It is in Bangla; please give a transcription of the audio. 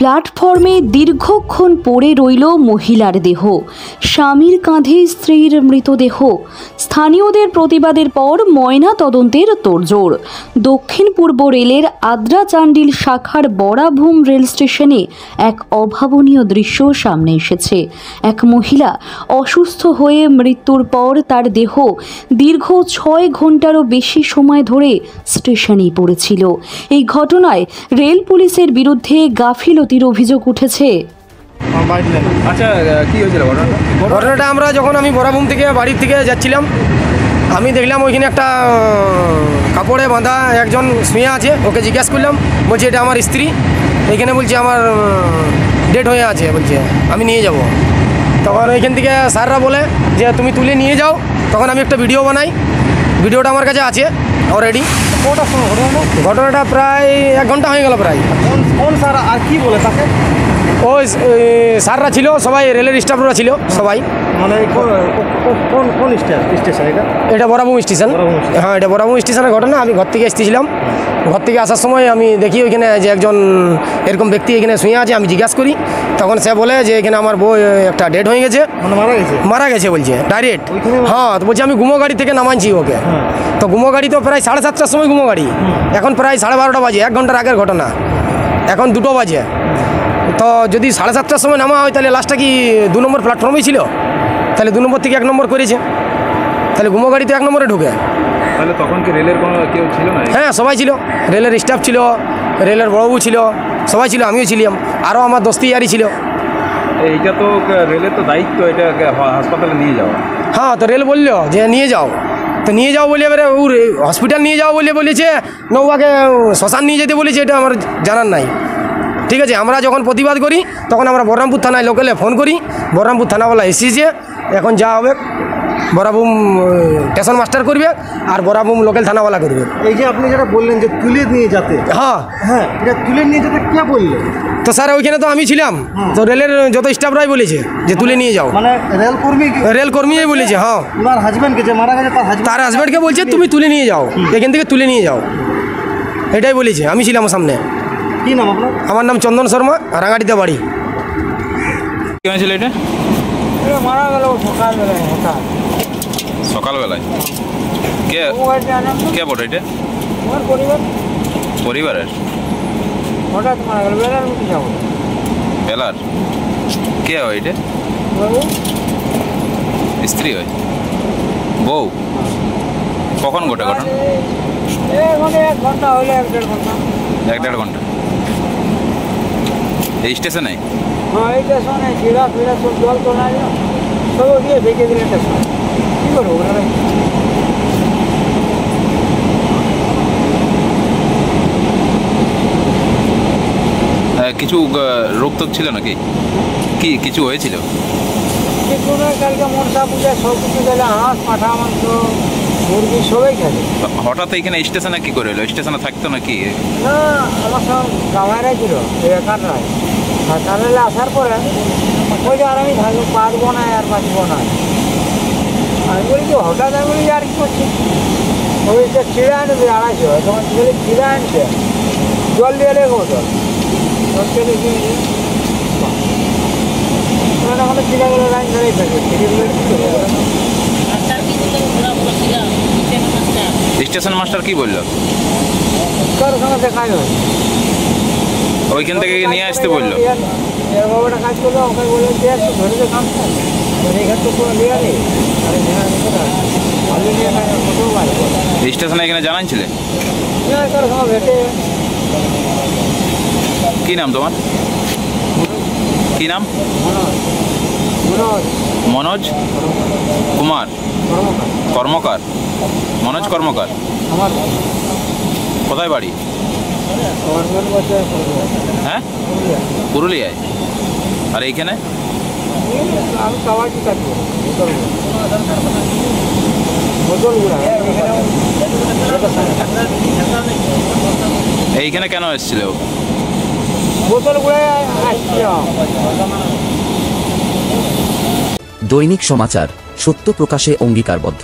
প্ল্যাটফর্মে দীর্ঘক্ষণ পড়ে রইল মহিলার দেহ, স্বামীর কাঁধে স্ত্রীর মৃতদেহ। স্থানীয়দের প্রতিবাদের পর ময়না তদন্তের তোড়জোড়। দক্ষিণ পূর্ব রেলের আদ্রা-চান্ডিল শাখার বরাভূম রেল স্টেশনে এক অভাবনীয় দৃশ্য সামনে এসেছে। এক মহিলা অসুস্থ হয়ে মৃত্যুর পর তার দেহ দীর্ঘ 6 ঘন্টারও বেশি সময় ধরে স্টেশনেই পড়েছিল। এই ঘটনায় রেল পুলিশের বিরুদ্ধে গাফিলতির অভিযোগ উঠেছে। আচ্ছা, কি হয়েছিল ঘটনাটা? আমরা যখন আমি বরাভূম থেকে বাড়ির থেকে যাচ্ছিলাম, আমি দেখলাম ওইখানে একটা কাপড়ে বাঁধা একজন শুয়ে আছে। ওকে জিজ্ঞাসা করলাম, বলছে এটা আমার স্ত্রী। এইখানে বলছে আমার ডেট হয়ে আছে, বলছে আমি নিয়ে যাব। তখন ওইখান থেকে স্যাররা বলে যে তুমি তুলে নিয়ে যাও। তখন আমি একটা ভিডিও বানাই, ভিডিওটা আমার কাছে আছে অলরেডি। ঘটনাটা প্রায় 1 ঘন্টা হয়ে গেল প্রায়। কোন স্যার আর কি বলে তাকে? ওই স্যাররা ছিল, সবাই রেলের স্টাফরা ছিল সবাই। মানে কোন স্টেশন এটা বরাভূম স্টেশন। হ্যাঁ, এটা বরাভূম স্টেশনের ঘটনা। আমি ঘর থেকে এসেছিলাম, ঘর থেকে আসার সময় আমি দেখি ওইখানে যে একজন এরকম ব্যক্তি এখানে শুয়ে আছে। আমি জিজ্ঞাসা করি, তখন সে বলে যে এখানে আমার বউ একটা ডেড হয়ে গেছে, মানে মারা গেছে বলছে ডাইরেক্ট। হ্যাঁ, তো বলছে আমি গুমো গাড়ি থেকে নামাইছি ওকে। তো গুমো গাড়ি তো প্রায় 7:30টার সময় গুমো গাড়ি, এখন প্রায় 12:30 বাজে, 1 ঘন্টার আগের ঘটনা। এখন 2টো বাজে। তো যদি 7:30টার সময় নামা হয় তাহলে লাস্টটা কি 2 নম্বর প্ল্যাটফর্মেই ছিল? তাহলে 2 নম্বর থেকে 1 নম্বর করেছে, তাহলে গুমো গাড়িতে 1 নম্বরে ঢুকে। তাহলে তখন কি রেলের কোনো কেউ ছিল না? হ্যাঁ, সবাই ছিল, রেলের স্টাফ ছিল, রেলের বড়বাবু ছিল, সবাই ছিল, আমিও ছিলাম, আরও আমার দোস্তিয়ারি ছিল। এইটা তো রেলের তো দায়িত্ব, এটা হাসপাতালে নিয়ে যাওয়া। হ্যাঁ, তো রেল বললো যে নিয়ে যাও, তো নিয়ে যাও বলে এবারে ও হসপিটাল নিয়ে যাও বলে বলেছে, নৌবাকে শ্মশান নিয়ে যেতে বলেছে, এটা আমার জানার নাই। ঠিক আছে, আমরা যখন প্রতিবাদ করি তখন আমরা বহরমপুর থানায় লোকালে ফোন করি, বহরমপুর থানাওয়ালা এসেছে। এখন যা হবে বরাভূম স্টেশন মাস্টার করবে আর বরাভূম লোকাল থানাওয়ালা করবে। এই যে আপনি যেটা বললেন যে তুলে নিয়ে যেতে, হ্যাঁ হ্যাঁ, এটা তুলে নিয়ে যেতে কে বললেন? তো স্যার ওইখানে তো আমি ছিলাম, তো রেলের যত স্টাফরাই বলেছে যে তুলে নিয়ে যাও। মানে রেলকর্মীই বলেছে। হ্যাঁ, ওনার হাজব্যান্ডকে যে মারা গেছে তার হাজব্যান্ডকে বলছে তুমি তুলে নিয়ে যাও, এখান থেকে তুলে নিয়ে যাও, এটাই বলেছে। আমি ছিলাম সামনে। কি নাম আপনার? আমার নাম চন্দন শর্মা, রাঙাটিতে বাড়ি। কি হয়েছিল এটা? মারা গেল সকালবেলায়। সকালবেলায় কে কে বটে এটা? আমার পরিবারের? হঠাৎ মারা গেল, বেলার মধ্যে যাবো। বেলার কে হয় এটা? বাবু স্ত্রী হয়, বউ? কখন ঘটে ঘটনা? মানে 1 ঘন্টা হইলে 1-1.5 ঘন্টা। 1-1.5 ঘন্টা এই স্টেশনে? হ্যাঁ, এই স্টেশনে চিড়া ফিড়া সব জল তো নাই, সব দিয়ে ভেঙে দিলে স্টেশন। কী করবো ওনারা? কিছু রোগটোগ ছিল নাকি? কি কিছু হয়েছিল? কিছু নয়, কালকে মনসা পূজা সব কিছু গেলে হাঁস, পাঠা, মাংস, মুরগি সবাই খেলে। হঠাৎ এখানে স্টেশনে কি করে এলো? স্টেশনে থাকতো নাকি? না, আমার সব গাঁয়েরাই ছিল, কাররাই। আর কারলে আসার পরে ওই যে আর আমি পারবো না, আর বাঁচবো না। আমি বলি যে হঠাৎ আমি বলি আর কি করছি, ওই যে চিড়া আনবে 250, তখন বলি চিড়া আনছে, জল দিয়ে লেগো তো জল খেলে ওখানে চিড়াগুলো লাইন ধরেই থাকবে। স্টেশন মাস্টার কি বললো? কারোর সঙ্গে দেখাই হয়, ওইখান থেকে নিয়ে আসতে বললো। বাবাটা কাজ করলো, ওকে বলে যে ধরে যে কাম এখান তো কোনো দেওয়া নেই। স্টেশনে এখানে জানাইছিলে? কারোর সঙ্গে ভেটে। কি নাম তোমার? কি নাম? মনোজ কুমার কর্মকার। মনোজ কর্মকার। কোথায় বাড়ি? হ্যাঁ, পুরুলিয়ায়। আর এইখানে? আমি কাবাডি কাটবো। এইখানে কেন এসেছিল? দৈনিক সমাচার, সত্য প্রকাশে অঙ্গীকারবদ্ধ।